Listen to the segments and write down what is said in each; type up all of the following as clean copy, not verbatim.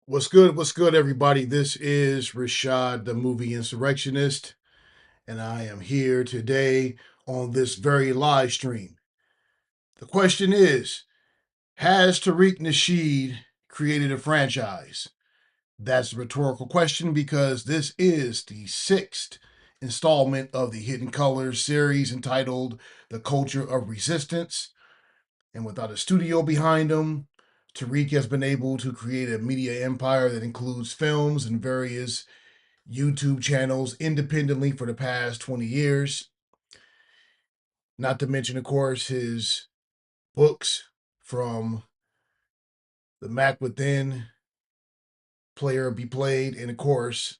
What's good? What's good, everybody? This is Rashad, the movie Insurrectionist, and I am here today on this very live stream. The question is, has Tariq Nasheed created a franchise? That's a rhetorical question because this is the sixth installment of the Hidden Colors series entitled The Culture of Resistance. And without a studio behind him, Tariq has been able to create a media empire that includes films and various YouTube channels independently for the past 20 years. Not to mention, of course, his books from The Mac Within, Player Be Played, and of course,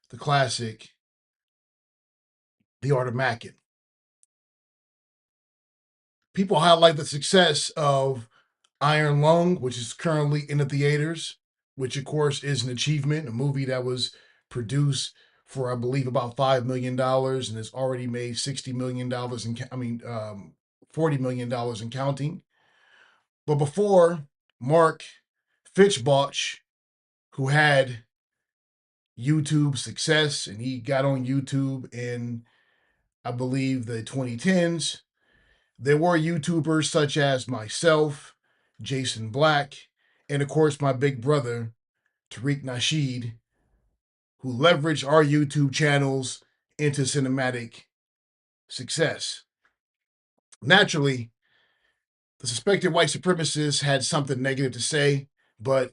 the classic, The Art of Mackin. People highlight the success of Iron Lung, which is currently in the theaters, which of course is an achievement, a movie that was produced for I believe about $5 million and has already made $60 million $40 million and counting. But before Mark Fitchbach, who had YouTube success, and he got on YouTube in I believe the 2010s, there were YouTubers such as myself, Jason Black, and of course my big brother, Tariq Nasheed, who leveraged our YouTube channels into cinematic success. Naturally, the suspected white supremacists had something negative to say, but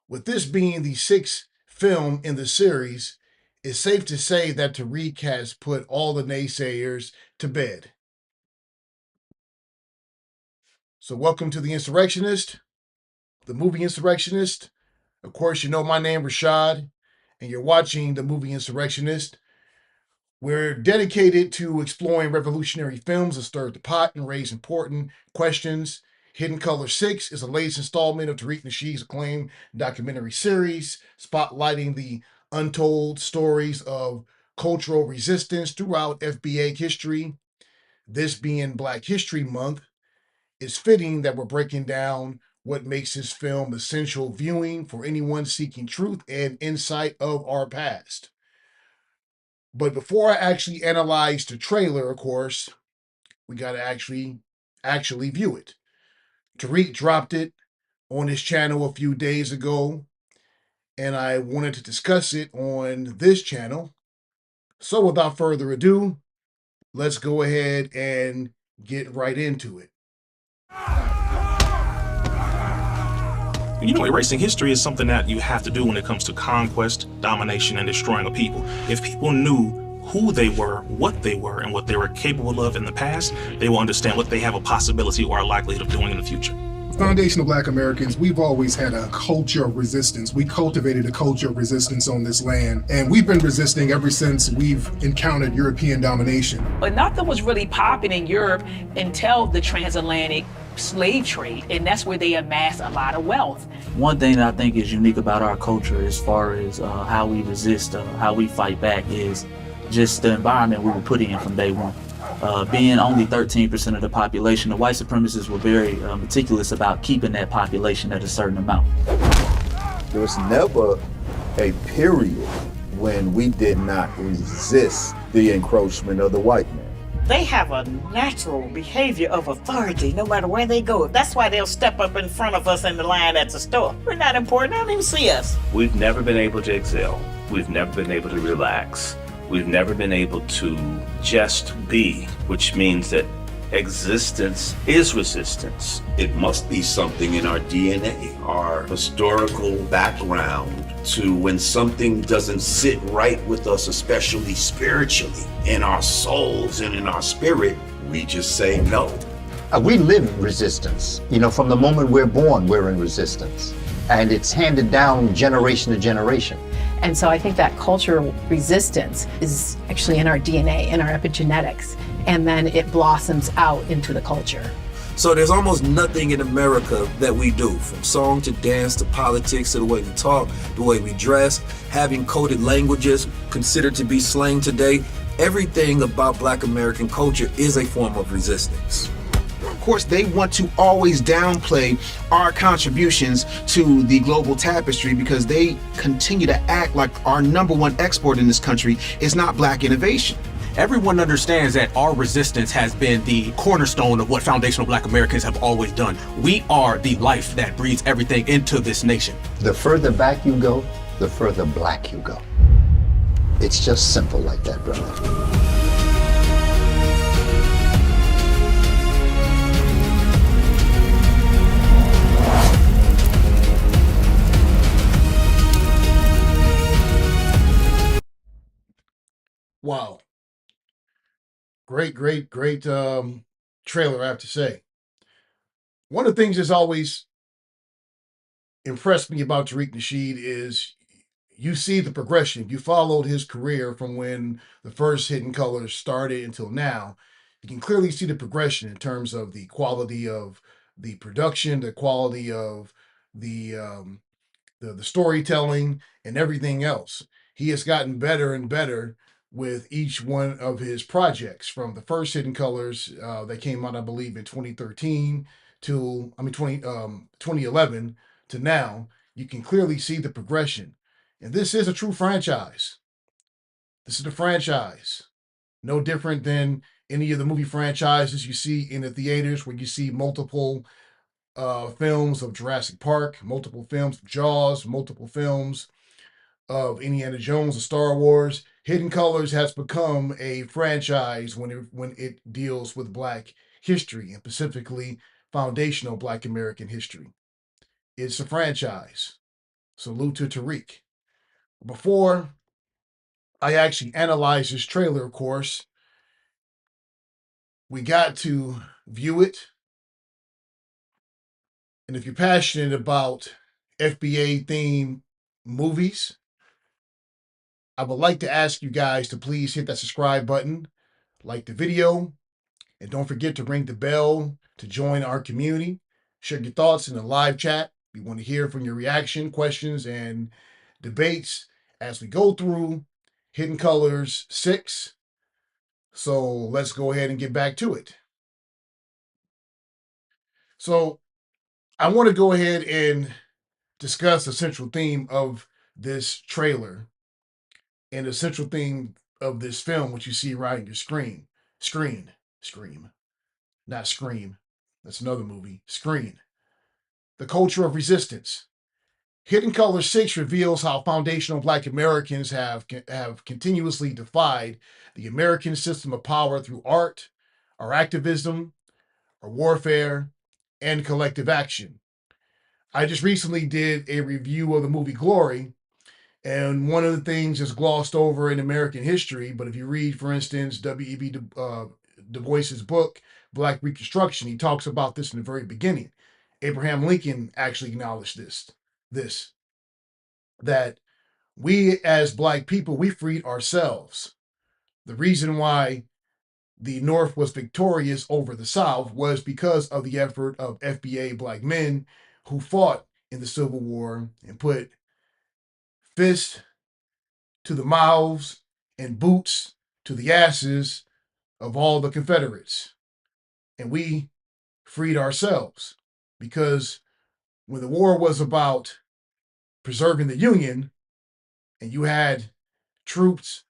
with this being the sixth film in the series, it's safe to say that Tariq has put all the naysayers to bed. So welcome to the Insurrectionist, the movie Insurrectionist. Of course, you know my name, Rashad, and you're watching the movie Insurrectionist. We're dedicated to exploring revolutionary films that stir the pot and raise important questions. Hidden Color 6 is the latest installment of Tariq Nasheed's acclaimed documentary series, spotlighting the untold stories of cultural resistance throughout FBA history. This being Black History Month, it's fitting that we're breaking down what makes this film essential viewing for anyone seeking truth and insight of our past. But before I actually analyze the trailer, of course, we got to actually view it. Tariq dropped it on his channel a few days ago, and I wanted to discuss it on this channel. So without further ado, let's go ahead and get right into it. Erasing history is something that you have to do when it comes to conquest, domination, and destroying a people. If people knew who they were, what they were, and what they were capable of in the past, they will understand what they have a possibility or a likelihood of doing in the future. Foundational Black Americans, we've always had a culture of resistance. We cultivated a culture of resistance on this land, and we've been resisting ever since we've encountered European domination. But nothing was really popping in Europe until the transatlantic slave trade, and that's where they amassed a lot of wealth. One thing that I think is unique about our culture as far as how we resist, how we fight back, is just the environment we were put in from day one. Being only 13% of the population, the white supremacists were very meticulous about keeping that population at a certain amount. There was never a period when we did not resist the encroachment of the white man. They have a natural behavior of authority no matter where they go. That's why they'll step up in front of us in the line at the store. We're not important. They don't even see us. We've never been able to excel. We've never been able to relax. We've never been able to just be, which means that existence is resistance. It must be something in our DNA, our historical background, to when something doesn't sit right with us, especially spiritually, in our souls and in our spirit, we just say no. We live in resistance. From the moment we're born, we're in resistance. And it's handed down generation to generation. And so I think that cultural resistance is actually in our DNA, in our epigenetics, and then it blossoms out into the culture. So there's almost nothing in America that we do, from song to dance to politics to the way we talk, the way we dress, having coded languages considered to be slang today. Everything about Black American culture is a form of resistance. course, they want to always downplay our contributions to the global tapestry because they continue to act like our number one export in this country is not black innovation. Everyone understands that our resistance has been the cornerstone of what foundational black Americans have always done. We are the life that breathes everything into this nation. The further back you go, the further black you go. It's just simple like that, brother. Wow. Great trailer, I have to say. One of the things that's always impressed me about Tariq Nasheed is you see the progression. You followed his career from when the first Hidden Colors started until now. You can clearly see the progression in terms of the quality of the production, the quality of the storytelling, and everything else. He has gotten better and better with each one of his projects, from the first Hidden Colors that came out, I believe, in 2013 to 2011 to now. You can clearly see the progression. And this is a true franchise. This is a franchise. No different than any of the movie franchises you see in the theaters, where you see multiple films of Jurassic Park, multiple films of Jaws, multiple films of Indiana Jones or Star Wars. Hidden Colors has become a franchise when it deals with Black history, and specifically foundational Black American history. It's a franchise. Salute to Tariq. Before I actually analyze this trailer, of course, we got to view it. And if you're passionate about FBA themed movies, I would like to ask you guys to please hit that subscribe button, like the video, and don't forget to ring the bell to join our community. Share your thoughts in the live chat. We want to hear from your reaction, questions, and debates as we go through Hidden Colors 6. So let's go ahead and get back to it. So I want to go ahead and discuss the central theme of this trailer and the central theme of this film, which you see right on your screen. Scream. Not Scream. That's another movie. Screen. The culture of resistance. Hidden Color 6 reveals how foundational Black Americans have continuously defied the American system of power through art, our activism, our warfare, and collective action. I just recently did a review of the movie Glory, and one of the things that's glossed over in American history, but if you read, for instance, W.E.B. Du Bois's book, Black Reconstruction, he talks about this in the very beginning. Abraham Lincoln actually acknowledged this, that we as Black people, we freed ourselves. The reason why the North was victorious over the South was because of the effort of FBA Black men who fought in the Civil War and put fists to the mouths and boots to the asses of all the Confederates. And we freed ourselves, because when the war was about preserving the Union and you had troops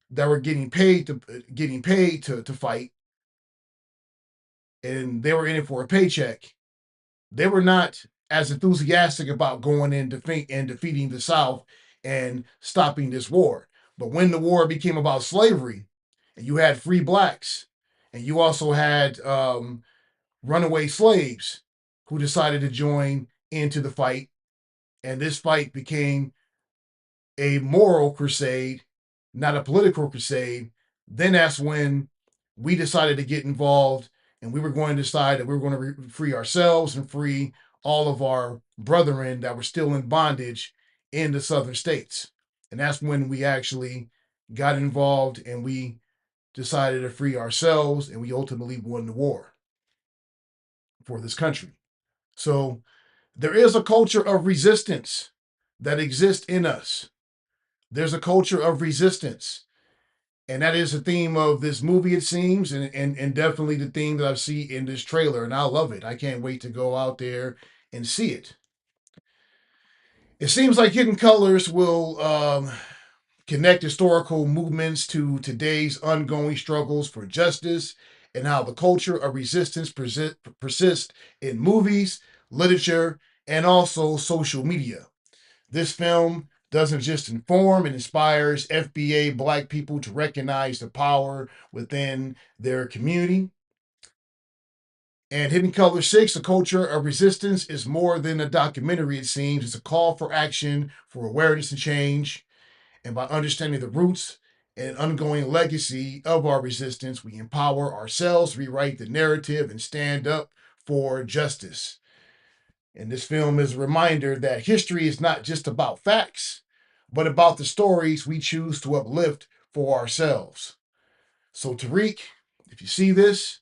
that were getting paid to fight, and they were in it for a paycheck, they were not as enthusiastic about going in and defeating the South and stopping this war. But when the war became about slavery, and you had free Blacks, and you also had runaway slaves who decided to join into the fight, and this fight became a moral crusade, not a political crusade, then that's when we decided to get involved, and we were going to decide that we were going to free ourselves and free all of our brethren that were still in bondage in the southern states. And that's when we actually got involved, and we decided to free ourselves, and we ultimately won the war for this country. So there is a culture of resistance that exists in us. There's a culture of resistance. And that is the theme of this movie, it seems, and definitely the theme that I see in this trailer. And I love it. I can't wait to go out there and see it. It seems like Hidden Colors will connect historical movements to today's ongoing struggles for justice and how the culture of resistance persists in movies, literature, and also social media. This film doesn't just inform, it inspires FBA Black people to recognize the power within their community. And Hidden Color 6, The Culture of Resistance, is more than a documentary, it seems. It's a call for action, for awareness and change. And by understanding the roots and ongoing legacy of our resistance, we empower ourselves, rewrite the narrative, and stand up for justice. And this film is a reminder that history is not just about facts, but about the stories we choose to uplift for ourselves. So, Tariq, if you see this,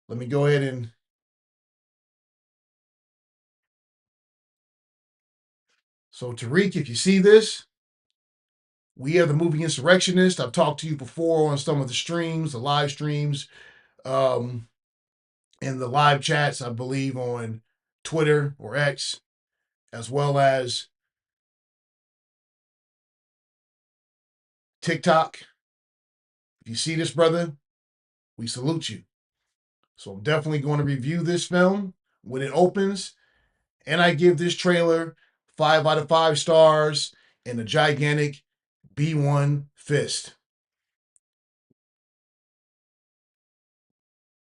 let me go ahead and. So, Tariq, if you see this, we are the Movie Insurrectionist. I've talked to you before on some of the streams, the live streams, and the live chats, I believe, on Twitter or X, as well as TikTok. If you see this, brother, we salute you. So I'm definitely going to review this film when it opens. And I give this trailer 5 out of 5 stars and a gigantic B1 fist.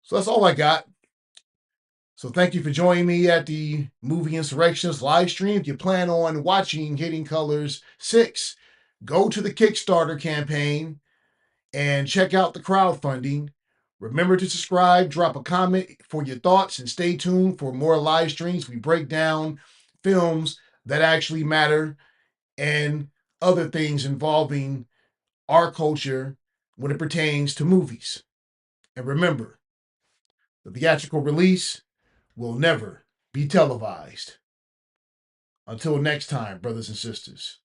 So that's all I got. So thank you for joining me at the Movie Insurrectionist live stream. If you plan on watching Hidden Colors 6, go to the Kickstarter campaign and check out the crowdfunding. Remember to subscribe, drop a comment for your thoughts, and stay tuned for more live streams. We break down films that actually matter and other things involving our culture when it pertains to movies. And remember, the theatrical release will never be televised. Until next time, brothers and sisters.